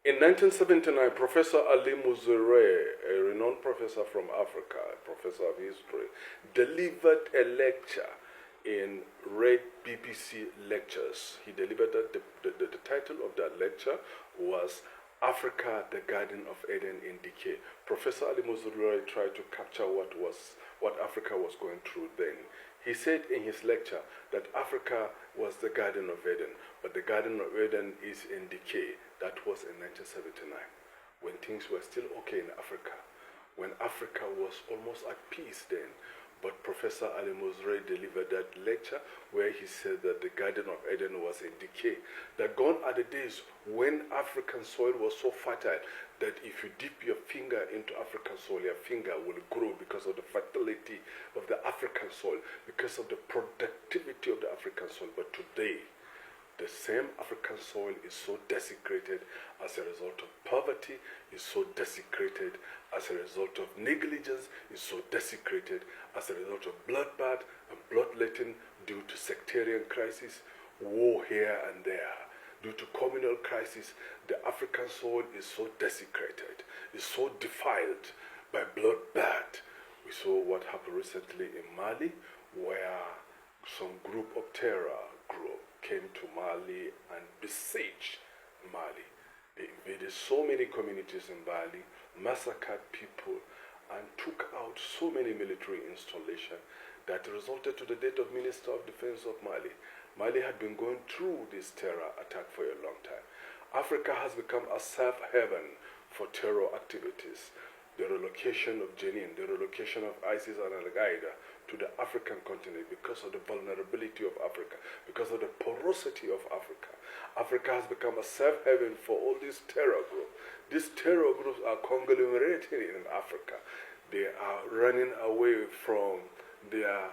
In 1979, Professor Ali Muzere, a renowned professor from Africa, a professor of history, delivered a lecture in Red BBC Lectures. He delivered the title of that lecture was Africa, the Garden of Eden in Decay. Professor Ali Muzere tried to capture what Africa was going through then. He said in his lecture that Africa was the Garden of Eden, but the Garden of Eden is in decay. That was in 1979, when things were still okay in Africa, when Africa was almost at peace then. But Professor Ali Muzre delivered that lecture where he said that the Garden of Eden was in decay. That gone are the days when African soil was so fertile that if you dip your finger into African soil, your finger will grow because of the fertility of the African soil, because of the productivity of the African soil. But today, the same African soil is so desecrated as a result of poverty, is so desecrated as a result of negligence, is so desecrated as a result of bloodbath and bloodletting due to sectarian crisis, war here and there. Due to communal crisis, the African soil is so desecrated, is so defiled by bloodbath. We saw what happened recently in Mali, where some group of terror group came to Mali and besieged Mali. They invaded so many communities in Mali, massacred people, and took out so many military installations that resulted to the death of Minister of Defense of Mali. Mali had been going through this terror attack for a long time. Africa has become a safe haven for terror activities. The relocation of Jenin, the relocation of ISIS and Al-Qaeda to the African continent because of the vulnerability of Africa, because of the porosity of Africa. Africa has become a safe haven for all these terror groups. These terror groups are conglomerating in Africa. They are running away from their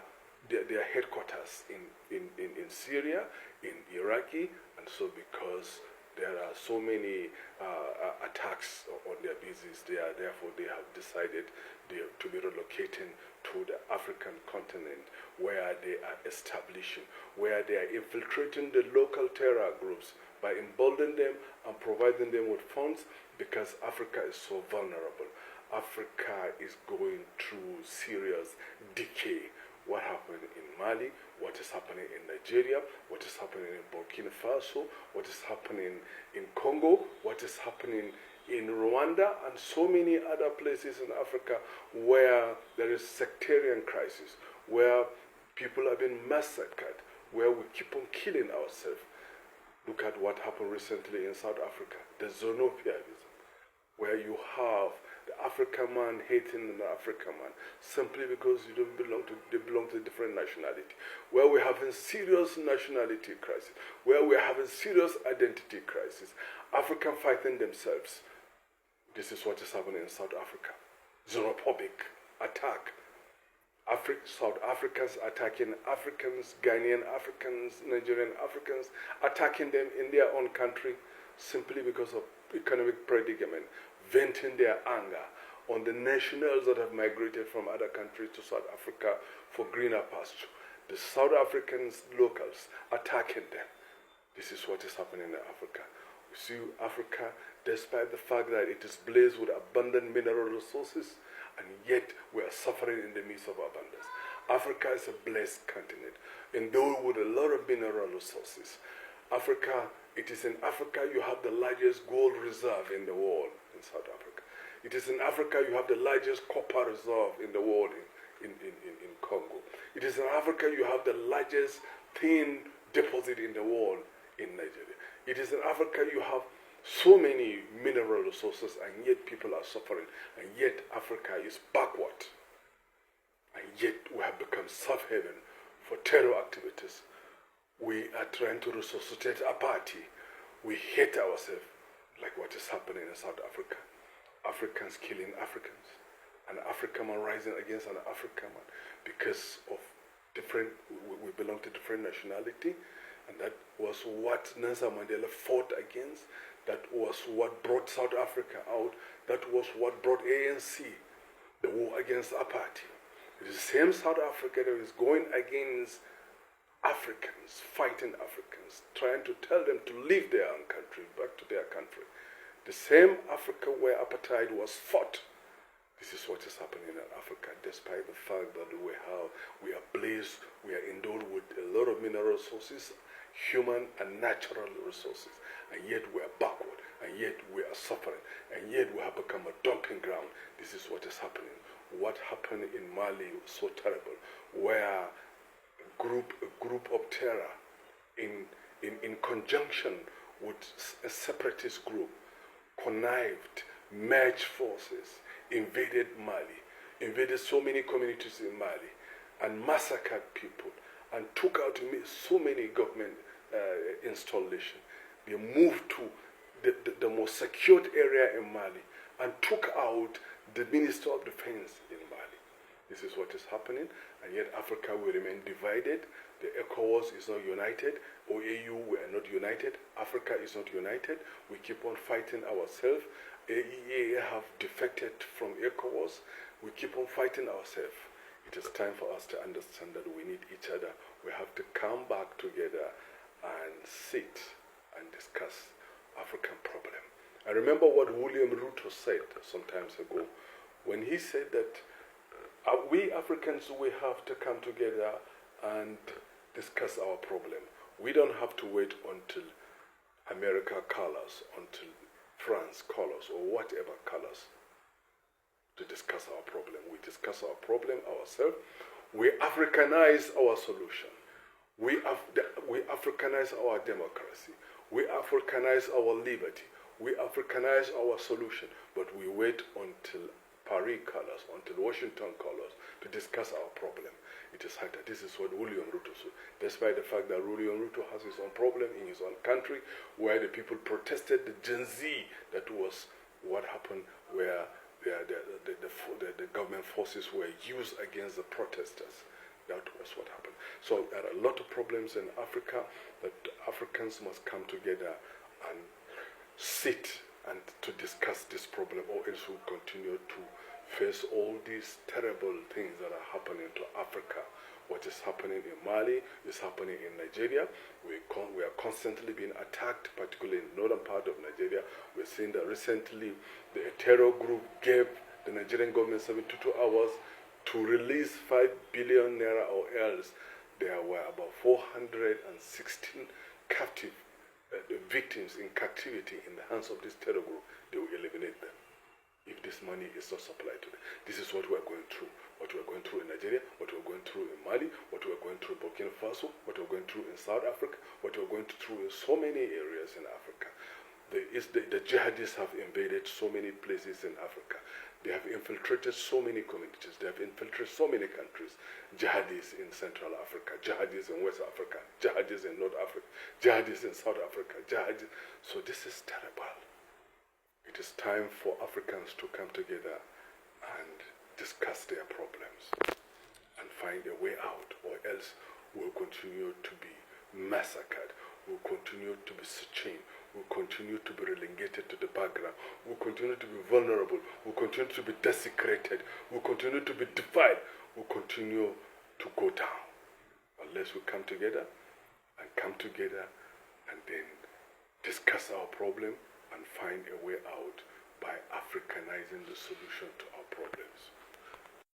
headquarters in Syria, in Iraqi, and so because there are so many attacks on their bases there, therefore they have decided to be relocating to the African continent where they are establishing, where they are infiltrating the local terror groups by emboldening them and providing them with funds because Africa is so vulnerable. Africa is going through serious decay. What happened in Mali, what is happening in Nigeria, what is happening in Burkina Faso, what is happening in Congo, what is happening in Rwanda, and so many other places in Africa where there is sectarian crisis, where people have been massacred, where we keep on killing ourselves. Look at what happened recently in South Africa, the xenophobia, where you have the African man hating the African man simply because they belong to a different nationality, where we're having serious nationality crisis, where we're having serious identity crisis, African fighting themselves. This is what is happening in South Africa. Xenophobic attack. South Africans attacking Africans, Ghanaian Africans, Nigerian Africans, attacking them in their own country simply because of economic predicament, venting their anger on the nationals that have migrated from other countries to South Africa for greener pasture. The South Africans, locals, attacking them. This is what is happening in Africa. We see Africa, despite the fact that it is blessed with abundant mineral resources, and yet we are suffering in the midst of abundance. Africa is a blessed continent, endowed with a lot of mineral resources. Africa, it is in Africa you have the largest gold reserve in the world, in South Africa. It is in Africa you have the largest copper reserve in the world, in Congo. It is in Africa you have the largest tin deposit in the world, in Nigeria. It is in Africa you have so many mineral resources, and yet people are suffering, and yet Africa is backward. And yet we have become safe haven for terror activities. We are trying to resuscitate a party. We hate ourselves, like what is happening in South Africa. Africans killing Africans, an African man rising against an African man because of we belong to different nationality, and that was what Nelson Mandela fought against. That was what brought South Africa out. That was what brought ANC, the war against apartheid. It is the same South Africa that is going against Africans, fighting Africans, trying to tell them to leave their own country, back to their country. The same Africa where apartheid was fought. This is what is happening in Africa, despite the fact that we are blessed, we are endowed with a lot of mineral resources, human and natural resources, and yet we are backward, and yet we are suffering, and yet we have become a dumping ground. This is what is happening. What happened in Mali was so terrible, where a group of terror in conjunction with a separatist group connived, merged forces, invaded Mali, invaded so many communities in Mali, and massacred people, and took out so many government installations. They moved to the most secured area in Mali and took out the Minister of Defense in Mali. This is what is happening, and yet Africa will remain divided. The ECOWAS is not united. OAU, we are not united. Africa is not united. We keep on fighting ourselves. AEA have defected from ECOWAS. We keep on fighting ourselves. It is time for us to understand that we need each other. We have to come back together and sit and discuss African problem. I remember what William Ruto said some time ago when he said that we Africans, we have to come together and discuss our problem. We don't have to wait until America calls us, until France calls us, or whatever calls us to discuss our problem. We discuss our problem ourselves. We Africanize our solution. We Africanize our democracy. We Africanize our liberty. We Africanize our solution. But we wait until Paris calls us, until Washington calls us to discuss our problem. It is hard. This is what William Ruto said. Despite the fact that William Ruto has his own problem in his own country, where the people protested the Gen Z, that was what happened, where the government forces were used against the protesters. That was what happened. So there are a lot of problems in Africa that Africans must come together and sit and to discuss this problem, or else we'll continue to face all these terrible things that are happening to Africa. What is happening in Mali is happening in Nigeria. We are constantly being attacked, particularly in the northern part of Nigeria. We're seeing that recently the terror group gave the Nigerian government 72 hours to release 5 billion naira, or else there were about 416 captive victims in captivity in the hands of this terror group. They will eliminate them if this money is not supplied to them. This is what we are going through. What we are going through in Nigeria, what we are going through in Mali, what we are going through in Burkina Faso, what we are going through in South Africa, what we are going through in so many areas in Africa. The jihadists have invaded so many places in Africa. They have infiltrated so many communities. They have infiltrated so many countries. Jihadists in Central Africa, jihadists in West Africa, jihadists in North Africa, jihadists in South Africa, jihadists. So this is terrible. It is time for Africans to come together and discuss their problems and find a way out, or else we'll continue to be massacred, we'll continue to be chained, we'll continue to be relegated to the background, we'll continue to be vulnerable, we'll continue to be desecrated, we'll continue to be defied, we'll continue to go down unless we come together and then discuss our problem and find a way out by Africanizing the solution to our problems.